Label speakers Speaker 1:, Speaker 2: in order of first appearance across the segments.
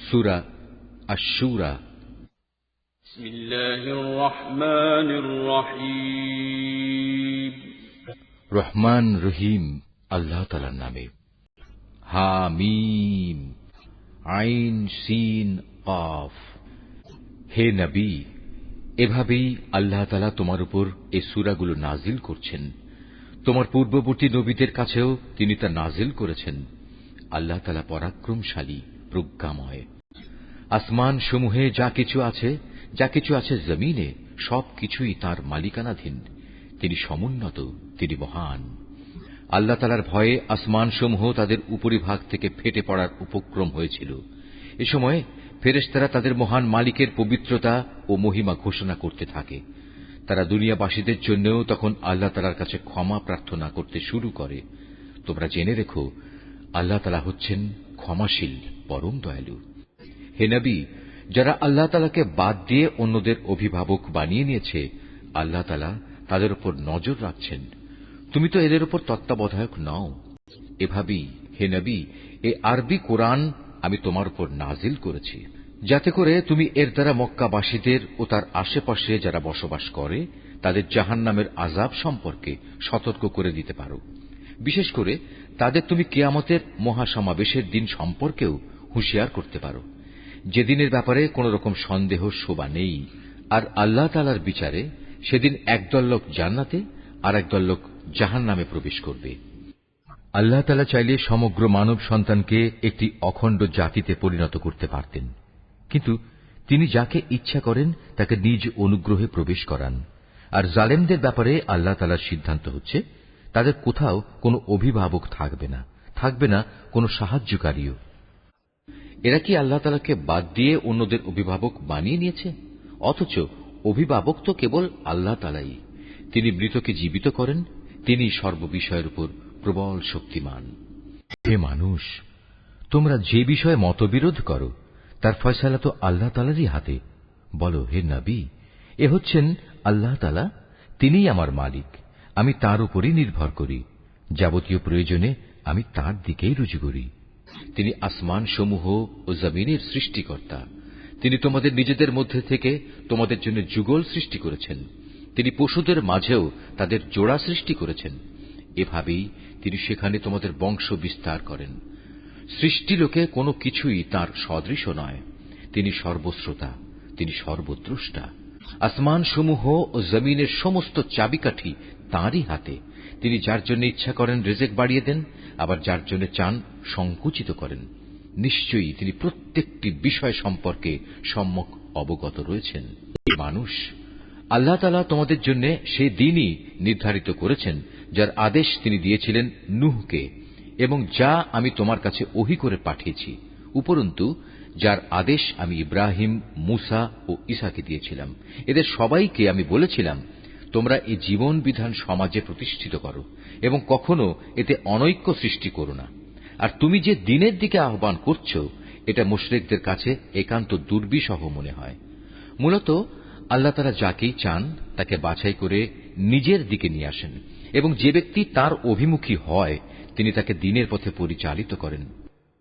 Speaker 1: সূরা আশ-শূরা।
Speaker 2: বিসমিল্লাহির রহমানির রহিম।
Speaker 1: রহমান রহিম আল্লাহ তাআলার নামে। হামিম আইন সিন কাফ। হে নবী, এভাবেই আল্লাহ তাআলা তোমার উপর এই সূরাগুলো নাজিল করছেন। তোমার পূর্ববর্তী নবীদের কাছেও তিনি তা নাজিল করেছেন। আল্লাহ তাআলা পরাক্রমশালী, প্রজ্ঞাময়। আসমান সমূহে যা কিছু আছে জমিনে, সবকিছুই তাঁর মালিকানাধীন। তিনি সমুন্নত, তিনি মহান। আল্লাহ তাআলার ভয়ে আসমান সমূহ তাদের উপরিভাগ থেকে ফেটে পড়ার উপক্রম হয়েছিল। এ সময় ফেরেশতারা তাদের মহান মালিকের পবিত্রতা ও মহিমা ঘোষণা করতে থাকে। তারা দুনিয়াবাসীদের জন্যও তখন আল্লাহ তাআলার কাছে ক্ষমা প্রার্থনা করতে শুরু করে। তোমরা জেনে রেখো, আল্লাহ তাআলা হচ্ছেন ক্ষমাশীল, পরম দয়ালু। হে নবী, যারা আল্লাহ তাআলাকে বাদ দিয়ে অন্যদের অভিভাবক বানিয়ে নিয়েছে, আল্লাহ তাআলা তাদের উপর নজর রাখছেন। তুমি তো এদের উপর তত্ত্বাবধায়ক নও। এভাবেই হে নবী, এই আরবি কোরআন আমি তোমার উপর নাজিল করেছি, যাতে করে তুমি এর দ্বারা মক্কাবাসীদের ও তার আশেপাশে যারা বসবাস করে তাদের জাহান্নামের আযাব সম্পর্কে সতর্ক করে দিতে পারো। বিশেষ করে তাদের তুমি কিয়ামতের মহাসমাবেশের দিন সম্পর্কেও হুঁশিয়ার করতে পারো, যেদিনের ব্যাপারে কোন রকম সন্দেহ শোভা নেই। আর আল্লাহ তাআলার বিচারে সেদিন একদল লোক জান্নাতে আর একদল লোক জাহান্নামে প্রবেশ করবে। আল্লাহ তাআলা চাইলে সমগ্র মানব সন্তানকে একটি অখণ্ড জাতিতে পরিণত করতে পারতেন, কিন্তু তিনি যাকে ইচ্ছা করেন তাকে নিজ অনুগ্রহে প্রবেশ করান। আর জালেমদের ব্যাপারে আল্লাহ তাআলার সিদ্ধান্ত হচ্ছে, তাদের কোথাও কোনো অভিভাবক থাকবে না কোনো সাহায্যকারীও। এরা কি আল্লাহ তাআলাকে বাদ দিয়ে অন্যদের অভিভাবক বানিয়ে নিয়েছে? অথচ অভিভাবক তো কেবল আল্লাহ তাআলাই। তিনি মৃতকে জীবিত করেন, তিনি সর্ববিষয়ের উপর প্রবল শক্তিমান। হে মানুষ, তোমরা যে বিষয়ে মতবিরোধ করো তার ফয়সালা তো আল্লাহ তাআলারই হাতে। বলো, হে নবী, এ হচ্ছেন আল্লাহ তাআলা, তিনিই আমার মালিক, আমি তাঁর উপরই নির্ভর করি, যাবতীয় প্রয়োজনে আমি তাঁর দিকেই রুজু করি। তিনি আসমান সমূহ ও জমিনের সৃষ্টিকর্তা। তিনি তোমাদের নিজেদের মধ্যে থেকে তোমাদের জন্য যুগল সৃষ্টি করেছেন। তিনি পশুদের মাঝেও তাদের জোড়া সৃষ্টি করেছেন। এভাবেই তিনি সেখানে তোমাদের বংশ বিস্তার করেন। সৃষ্টিলোকে কোনো কিছুই তাঁর সদৃশ নয়। তিনি সর্বশ্রোতা, তিনি সর্বদ্রষ্টা। আসমান সমূহ ও জমিনের সমস্ত চাবিকাঠি তাঁরই হাতে। তিনি যার জন্য ইচ্ছা করেন রিজিক বাড়িয়ে দেন, আবার যার জন্য চান সংকুচিত করেন। নিশ্চয়ই তিনি প্রত্যেকটি বিষয় সম্পর্কে সম্যক অবগত রয়েছেন। মানুষ, আল্লাহ তাআলা তোমাদের জন্য সেই দিনই নির্ধারিত করেছেন যার আদেশ তিনি দিয়েছিলেন নূহকে, এবং যা আমি তোমার কাছে ওহী করে পাঠিয়েছি, উপরন্তু যার আদেশ আমি ইব্রাহিম, মূসা ও ঈসাকে দিয়েছিলাম। এদের সবাইকে আমি বলেছিলাম, তোমরা এই জীবন বিধান সমাজে প্রতিষ্ঠিত করো এবং কখনো এতে অনৈক্য সৃষ্টি করো না। আর তুমি যে দ্বীনের দিকে আহ্বান করছো, এটা মুশরিকদের কাছে একান্ত দুর্বিষহ মনে হয়। মূলত আল্লাহ তাআলা যাকেই চান তাকে বাছাই করে নিজের দিকে নিয়ে আসেন, এবং যে ব্যক্তি তার অভিমুখী হয় তিনি তাকে দ্বীনের পথে পরিচালিত করেন।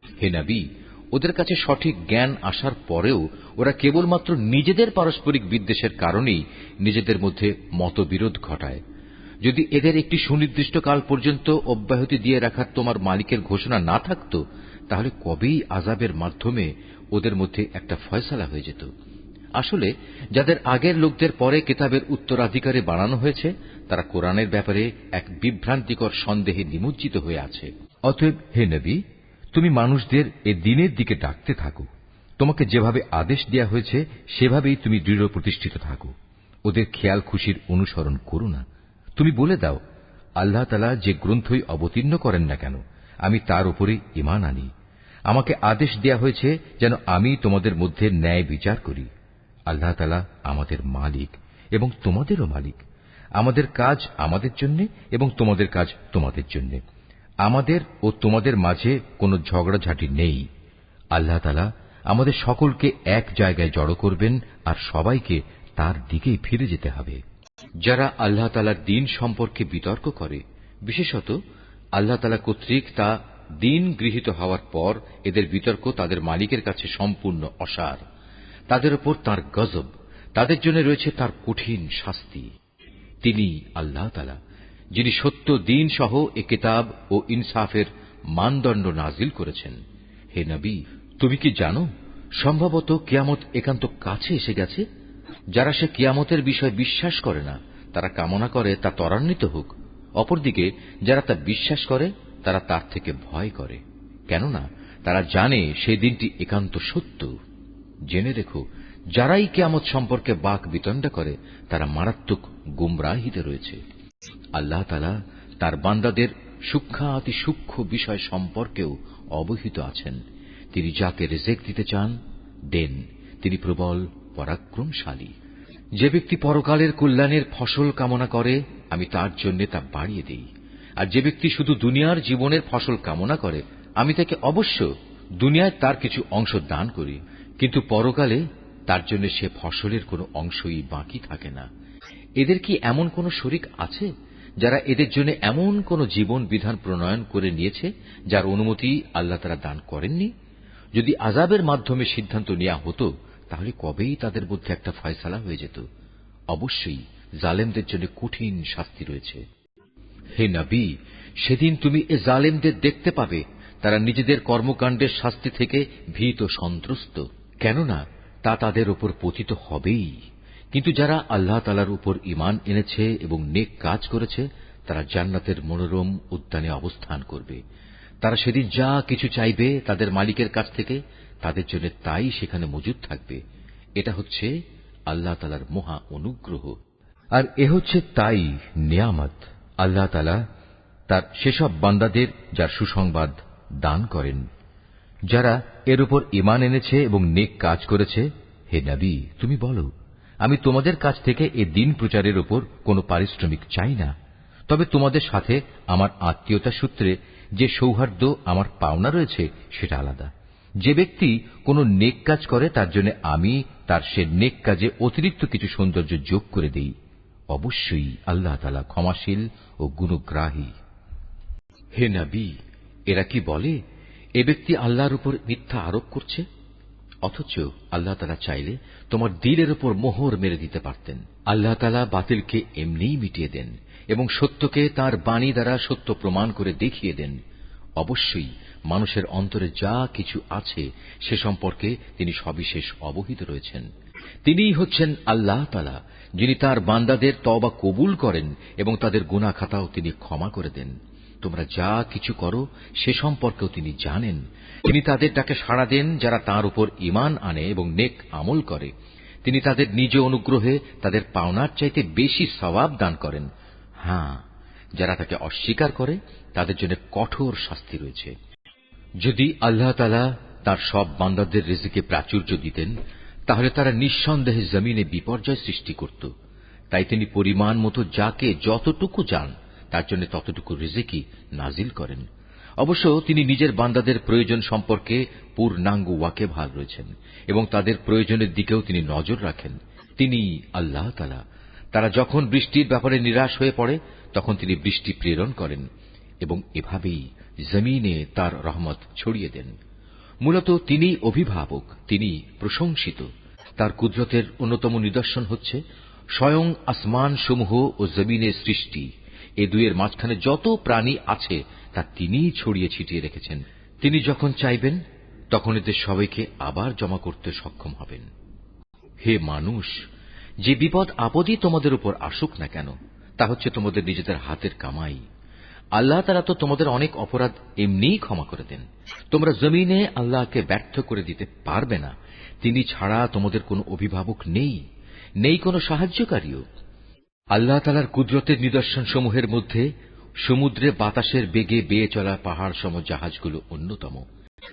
Speaker 1: হে নবী, ওদের কাছে সঠিক জ্ঞান আসার পরেও ওরা কেবলমাত্র নিজেদের পারস্পরিক বিদ্বেষের কারণেই নিজেদের মধ্যে মতবিরোধ ঘটায়। যদি এদের একটি সুনির্দিষ্ট কাল পর্যন্ত অব্যাহতি দিয়ে রাখার তোমার মালিকের ঘোষণা না থাকত, তাহলে কবেই আযাবের মাধ্যমে ওদের মধ্যে একটা ফয়সালা হয়ে যেত। আসলে যাদের আগের লোকদের পরে কিতাবের উত্তরাধিকারী বানানো হয়েছে, তারা কোরআনের ব্যাপারে এক বিভ্রান্তিকর সন্দেহে নিমজ্জিত হয়ে আছে। অতএব হে নবী, তুমি মানুষদের এ দ্বীনের দিকে ডাকতে থাকো। তোমাকে যেভাবে আদেশ দেয়া হয়েছে সেভাবেই তুমি দৃঢ় প্রতিষ্ঠিত থাকো। ওদের খেয়াল খুশির অনুসরণ করো না। তুমি বলে দাও, আল্লাহ তাআলা যে গ্রন্থই অবতীর্ণ করেন না কেন, আমি তার উপরে ঈমান আনি। আমাকে আদেশ দেয়া হয়েছে যেন আমি তোমাদের মধ্যে ন্যায় বিচার করি। আল্লাহ তাআলা আমাদের মালিক এবং তোমাদেরও মালিক। আমাদের কাজ আমাদের জন্য এবং তোমাদের কাজ তোমাদের জন্য। আমাদের ও তোমাদের মাঝে কোনো ঝগড়াঝাটি নেই। আল্লাহ তাআলা আমাদের সকলকে এক জায়গায় জড়ো করবেন, আর সবাইকে তার দিকেই ফিরে যেতে হবে। যারা আল্লাহ তাআলার দ্বীন সম্পর্কে বিতর্ক করে, বিশেষত আল্লাহ তাআলা কর্তৃক তা দিন গৃহীত হওয়ার পর এদের বিতর্ক তাদের মালিকের কাছে সম্পূর্ণ অসার। তাদের উপর তাঁর গজব, তাদের জন্য রয়েছে তার কঠিন শাস্তি। তিনি আল্লাহ তাআলা, যিনি সত্য দ্বীন সহ এ কিতাব ও ইনসাফের মানদণ্ড নাজিল করেছেন। হে নবী, তুমি কি জানো সম্ভবত কিয়ামত একান্ত কাছে এসে গেছে? যারা সে কিয়ামতের বিষয় বিশ্বাস করে না, তারা কামনা করে তা ত্বরান্বিত হোক। অপরদিকে যারা তা বিশ্বাস করে, তারা তার থেকে ভয় করে, কেননা তারা জানে সেই দিনটি একান্ত সত্য। জেনে রেখো, যারাই কিয়ামত সম্পর্কে বাক বিতণ্ডা করে, তারা মারাত্মক গুমরাহিতে রয়েছে। আল্লাহ তাআলা তার বান্দাদের সূক্ষ্মাতি সূক্ষ্ম বিষয় সম্পর্কেও অবহিত আছেন। তিনি যাকে রিজিক দিতে চান দেন, তিনি প্রবল পরাক্রমশালী। যে ব্যক্তি পরকালের কল্যাণের ফসল কামনা করে, আমি তার জন্য তা বাড়িয়ে দেই। আর যে ব্যক্তি শুধু দুনিয়ার জীবনের ফসল কামনা করে, আমি তাকে অবশ্য দুনিয়ায় তার কিছু অংশ দান করি, কিন্তু পরকালে তার জন্য সে ফসলের কোনো অংশই বাকি থাকে না। এদের কি এমন কোন শরীক আছে যারা এদের জন্য এমন কোন জীবন বিধান প্রণয়ন করে নিয়েছে যার অনুমতি আল্লাহ তাআলা দান করেননি? যদি আযাবের মাধ্যমে সিদ্ধান্ত নেওয়া হতো, তাহলে কবেই তাদের মধ্যে একটা ফয়সালা হয়ে যেত। অবশ্যই জালেমদের জন্য কঠিন শাস্তি রয়েছে। হে নবী, সেদিন তুমি এ জালেমদের দেখতে পাবে, তারা নিজেদের কর্মকাণ্ডের শাস্তি থেকে ভীত সন্ত্রস্ত, কেননা তা তাদের উপর পতিত হবেই। কিন্তু যারা আল্লাহ তাআলার উপর ঈমান এনেছে এবং নেক কাজ করেছে, তারা জান্নাতের মনোরম উদ্যানে অবস্থান করবে। তারা সেদিন যা কিছু চাইবে তাদের মালিকের কাছ থেকে, তাদের জন্য তাই সেখানে মজুদ থাকবে। এটা হচ্ছে আল্লাহ তাআলার মহা অনুগ্রহ, আর এ হচ্ছে তাই নিয়ামত। আল্লাহ তাআলা তার সেসব বান্দাদের যার সুসংবাদ দান করেন, যারা এর উপর ঈমান এনেছে এবং নেক কাজ করেছে। হে নবী, তুমি বলো, আমি তোমাদের কাছ থেকে এ দ্বীন প্রচারের উপর কোনো পারিশ্রমিক চাই না, তবে তোমাদের সাথে আমার আত্মীয়তা সূত্রে যে সৌহার্দ্য আমার পাওনা রয়েছে সেটা আলাদা। যে ব্যক্তি কোনো নেক কাজ করে, তার জন্য আমি তার সে নেক কাজে অতিরিক্ত কিছু সৌন্দর্য যোগ করে দেই। অবশ্যই আল্লাহ তাআলা ক্ষমাশীল ও গুণগ্রাহী। হে নবী, এরা কি বলে এ ব্যক্তি আল্লাহর উপর মিথ্যা আরোপ করছে? অথচ আল্লাহ তাআলা চাইলে তোমার দিলের উপর মোহর মেরে দিতে পারতেন। আল্লাহ তাআলা বাতিলকে এমনিই মিটিয়ে দেন এবং সত্যকে তার বাণী দ্বারা সত্য প্রমাণ করে দেখিয়ে দেন। অবশ্যই মানুষের অন্তরে যা কিছু আছে সে সম্পর্কে তিনি সবিশেষ অবহিত রয়েছেন। তিনিই হচ্ছেন আল্লাহ তাআলা, যিনি তার বান্দাদের তওবা কবুল করেন এবং তাদের গুনাহ খাতাও তিনি ক্ষমা করে দেন। তোমরা যা কিছু করো সে সম্পর্কেও তিনি জানেন। তিনি তাদের ডাকে সাড়া দেন যারা তাঁর উপর ঈমান আনে এবং নেক আমল করে। তিনি তাদের নিজ অনুগ্রহে তাদের পাওনার চাইতে বেশি সওয়াব দান করেন। হ্যাঁ, যারা তাকে অস্বীকার করে তাদের জন্য কঠোর শাস্তি রয়েছে। যদি আল্লাহ তাআলা তার সব বান্দাদের রিজিকে প্রাচুর্য দিতেন, তাহলে তারা নিঃসন্দেহে জমিনে বিপর্যয় সৃষ্টি করত। তাই তিনি পরিমাণ মতো যাকে যতটুকু চান তার জন্য ততটুকু রিজিকই নাজিল করেন। অবশ্য তিনি নিজের বান্দাদের প্রয়োজন সম্পর্কে পূর্ণাঙ্গ ওয়াকিবহাল রয়েছেন এবং তাদের প্রয়োজনের দিকেও তিনি নজর রাখেন। তিনি আল্লাহ তাআলা, তারা যখন বৃষ্টির ব্যাপারে নিরাশ হয়ে পড়ে তখন তিনি বৃষ্টি প্রেরণ করেন এবং এভাবেই জমিনে তার রহমত ছড়িয়ে দেন। মূলত তিনি অভিভাবক, তিনি প্রশংসিত। তার কুদরতের অন্যতম নিদর্শন হচ্ছে স্বয়ং আসমান সমূহ ও জমিনের সৃষ্টি। এ দুয়ের মাঝখানে যত প্রাণী আছে তা তিনিই ছড়িয়ে ছিটিয়ে রেখেছেন। তিনি যখন চাইবেন তখন এদের সবাইকে আবার জমা করতে সক্ষম হবেন। হে মানুষ, যে বিপদ আপদই তোমাদের উপর আসুক না কেন, তা হচ্ছে তোমাদের নিজেদের হাতের কামাই। আল্লাহ তাআলা তো তোমাদের অনেক অপরাধ এমনিই ক্ষমা করে দেন। তোমরা জমিনে আল্লাহকে ব্যর্থ করে দিতে পারবে না। তিনি ছাড়া তোমাদের কোনো অভিভাবক নেই, নেই কোনো সাহায্যকারীও। আল্লাহ তাআলার কুদরতের নিদর্শন সমূহের মধ্যে সমুদ্রে বাতাসের বেগে বেয়ে চলা পাহাড় সম জাহাজগুলো অন্যতম।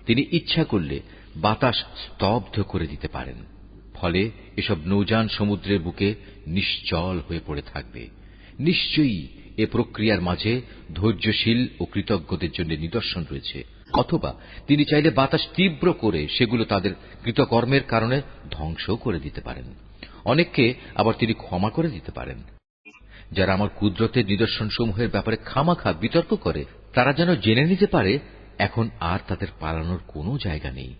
Speaker 1: তিনি ইচ্ছা করলে বাতাস স্তব্ধ করে দিতে পারেন, ফলে এসব নৌযান সমুদ্রের বুকে নিশ্চল হয়ে পড়ে থাকবে। নিশ্চয়ই এ প্রক্রিয়ার মাঝে ধৈর্যশীল ও কৃতজ্ঞদের জন্য নিদর্শন রয়েছে। অথবা তিনি চাইলে বাতাস তীব্র করে সেগুলো তাদের কৃতকর্মের কারণে ধ্বংস করে দিতে পারেন। অনেককে আবার তিনি ক্ষমা করে দিতে পারেন। যারা আমার কুদরতের নিদর্শন সমূহের ব্যাপারে খামাখা বিতর্ক করে, তারা যেন জেনে নিতে পারে এখন আর তাদের পালানোর কোনো জায়গা নেই।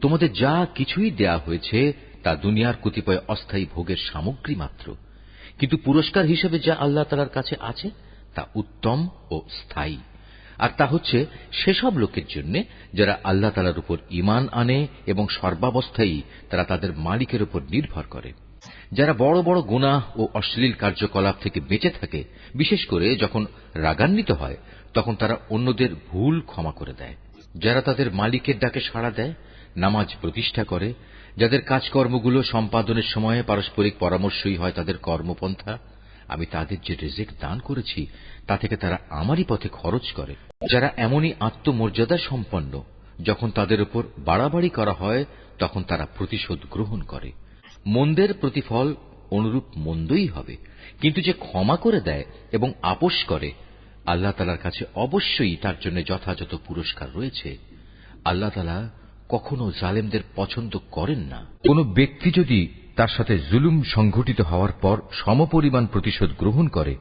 Speaker 1: তোমাদের যা কিছুই দেয়া হয়েছে তা দুনিয়ার কতিপয় অস্থায়ী ভোগের সামগ্রী মাত্র, কিন্তু পুরস্কার হিসেবে যা আল্লাহ তাআলার কাছে আছে তা উত্তম ও স্থায়ী। আর তা হচ্ছে সেসব লোকের জন্য যারা আল্লাহ তাআলার উপর ঈমান আনে এবং সর্বাবস্থায় তারা তাদের মালিকের উপর নির্ভর করে, যারা বড় বড় গুনাহ ও অশ্লীল কার্যকলাপ থেকে বেঁচে থাকে, বিশেষ করে যখন রাগান্বিত হয় তখন তারা অন্যদের ভুল ক্ষমা করে দেয়, যারা তাদের মালিকের ডাকে সাড়া দেয়, নামাজ প্রতিষ্ঠা করে, যাদের কাজকর্মগুলো সম্পাদনের সময় পারস্পরিক পরামর্শই হয় তাদের কর্মপন্থা, আমি তাদের যে রিজিক দান করেছি তা থেকে তারা আমারই পথে খরচ করে, যারা এমনই আত্মমর্যাদা সম্পন্ন যখন তাদের উপর বাড়াবাড়ি করা হয় তখন তারা প্রতিশোধ গ্রহণ করে। মন্দের প্রতিফল অনুরূপ মন্দই হবে, কিন্তু যে ক্ষমা করে দেয় এবং আপোস করে আল্লাহ তাআলার কাছে অবশ্যই তার জন্য যথাযথ পুরস্কার রয়েছে। আল্লাহ তাআলা কখনো জালেমদের পছন্দ করেন না। কোন ব্যক্তি যদি তার সাথে জুলুম সংঘটিত হওয়ার পর সমপরিমাণ প্রতিশোধ গ্রহণ করে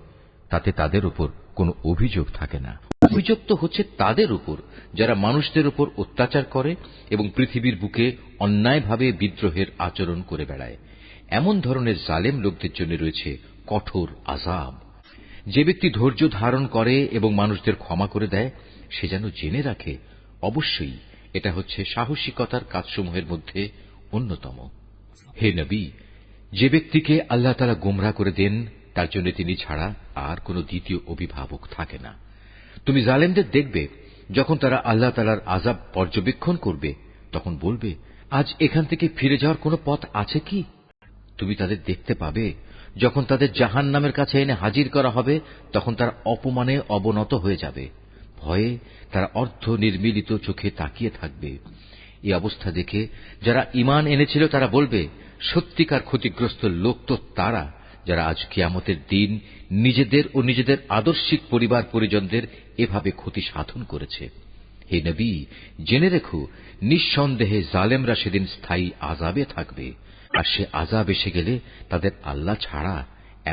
Speaker 1: তাতে তাদের উপর কোনো অভিযোগ থাকে না। অভিযোগ তো হচ্ছে তাদের উপর যারা মানুষদের উপর অত্যাচার করে এবং পৃথিবীর বুকে অন্যায়ভাবে বিদ্রোহের আচরণ করে বেড়ায়। এমন ধরনের জালেম লোকদের জন্য রয়েছে কঠোর আযাব। যে ব্যক্তি ধৈর্য ধারণ করে এবং মানুষদের ক্ষমা করে দেয় সে যেন জেনে রাখে অবশ্যই এটা হচ্ছে সাহসিকতার কাজসমূহের মধ্যে অন্যতম। হে নবী, যে ব্যক্তিকে আল্লাহ তাআলা গোমরাহ করে দেন তার জন্য তিনি ছাড়া আর কোন দ্বিতীয় অভিভাবক থাকে না। তুমি জালেমদের দেখবে যখন তারা আল্লাহ তাআলার আযাব পর্যবেক্ষণ করবে তখন বলবে, আজ এখান থেকে ফিরে যাওয়ার কোন পথ আছে কি? তুমি তাদের দেখতে পাবে যখন তাদের জাহান্নামের কাছে এনে হাজির করা হবে তখন তারা অপমানে অবনত হয়ে যাবে, ভয়ে তারা অর্ধ নির্মিলিত চোখে তাকিয়ে থাকবে। এই অবস্থা দেখে যারা ঈমান এনেছিল তারা বলবে, সত্যিকার ক্ষতিগ্রস্ত লোক তো তারা যারা আজ কিয়ামতের দিন নিজেদের ও নিজেদের আদর্শিক পরিবার পরিজনদের এভাবে ক্ষতি সাধন করেছে। হে নবী, জেনে রেখো নিঃসন্দেহে জালেমরা সেদিন স্থায়ী আযাবে থাকবে, আর সে আযাব এসে গেলে তাদের আল্লাহ ছাড়া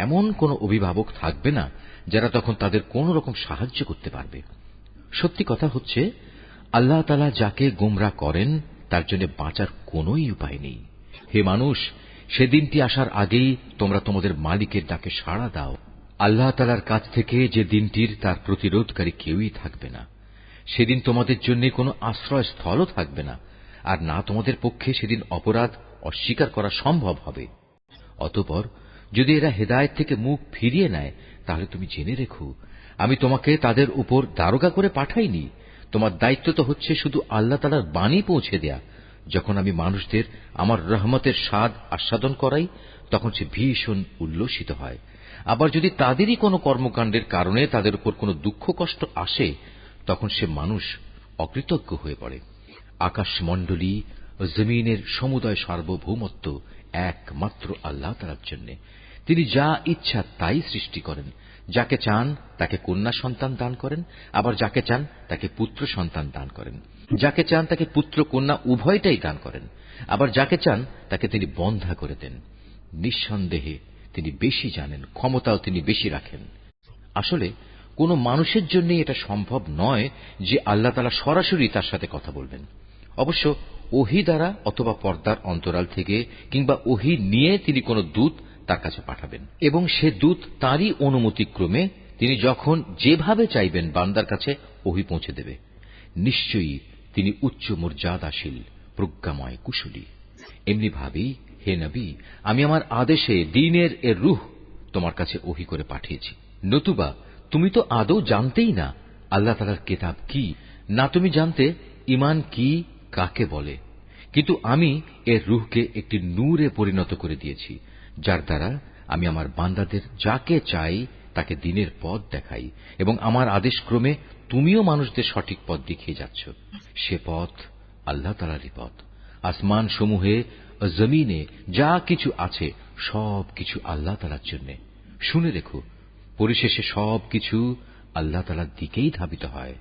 Speaker 1: এমন কোন অভিভাবক থাকবে না যারা তখন তাদের কোন রকম সাহায্য করতে পারবে। সত্যি কথা হচ্ছে আল্লাহ তাআলা যাকে গোমরাহ করেন তার জন্য বাঁচার কোনই উপায় নেই। হে মানুষ, সেদিনটি আসার আগেই তোমরা তোমাদের মালিকের ডাকে সাড়া দাও। আল্লাহ তাআলার কাছ থেকে যে দিনটির তার প্রতিরোধকারী কেউই থাকবে না। সেদিন তোমাদের জন্য কোনো আশ্রয়স্থলও থাকবে না, আর না তোমাদের পক্ষে সেদিন অপরাধ অস্বীকার করা সম্ভব হবে। অতঃপর যদি এরা হেদায়েত থেকে মুখ ফিরিয়ে নেয় তাহলে তুমি জেনে রেখো আমি তোমাকে তাদের উপর দারোগা করে পাঠাইনি। তোমার দায়িত্ব তো হচ্ছে শুধু আল্লাহ তাআলার বাণী পৌঁছে দেয়া। যখন আমি মানুষদের আমার রহমতের স্বাদ আস্বাদন করাই তখন সে ভীষণ উল্লসিত হয়। আবার যদি তাদেরই কোনো কর্মকাণ্ডের কারণে তাদের উপর কোনো দুঃখ কষ্ট আসে তখন সে মানুষ অকৃতজ্ঞ হয়ে পড়ে। আকাশমণ্ডলী ও জমিনের সমুদয় সার্বভৌমত্ব একমাত্র আল্লাহ তাআলার জন্য। তিনি যা ইচ্ছা তাই সৃষ্টি করেন। যাকে চান তাকে কন্যা সন্তান দান করেন, আবার যাকে চান তাকে পুত্র সন্তান দান করেন। যাকে চান তাকে পুত্র কন্যা উভয়টাই দান করেন, আবার যাকে চান তাকে তিনি বন্ধ্যা করে দেন। নিঃসন্দেহে তিনি বেশি জানেন, ক্ষমতাও তিনি বেশি রাখেন। আসলে কোন মানুষের জন্য এটা সম্ভব নয় যে আল্লাহ তাআলা সরাসরি তার সাথে কথা বলবেন। অবশ্য ওহী দ্বারা অথবা পর্দার অন্তরাল থেকে কিংবা ওহী নিয়ে তিনি কোন দূত তার কাছে পাঠাবেন এবং সে দূত তারই অনুমতিক্রমে তিনি যখন যেভাবে চাইবেন বান্দার কাছে ওহী পৌঁছে দেবে। নিশ্চয়ই তিনি উচ্চ মর্যাদাশীল, প্রজ্ঞাময়, কুশলী। এমনি ভাবেই হে নবী, আমি আমার আদেশে দ্বীনের এর রূহ তোমার কাছে ওহী করে পাঠিয়েছি। নতুবা তুমি তো আদৌ জানতেই না আল্লাহ তাআলার কিতাব কি, না তুমি জানতে ঈমান কি কাকে বলে। কিন্তু আমি এর রূহকে একটি নূরে পরিণত করে দিয়েছি, যার দ্বারা আমি আমার বান্দাদের যাকে চাই তাকে দ্বীনের পথ দেখাই, এবং আমার আদেশক্রমে তুমিও মানুষদের সঠিক পথ দেখিয়ে যাচ্ছ। সে পথ আল্লাহ তাআলারই পথ। আসমান সমূহে ও জমিনে যা কিছু আছে সব কিছু আল্লাহ তাআলার জন্য। শুনে রেখো, পরিশেষে সব কিছু আল্লাহ তাআলার দিকেই ধাবিত হয়।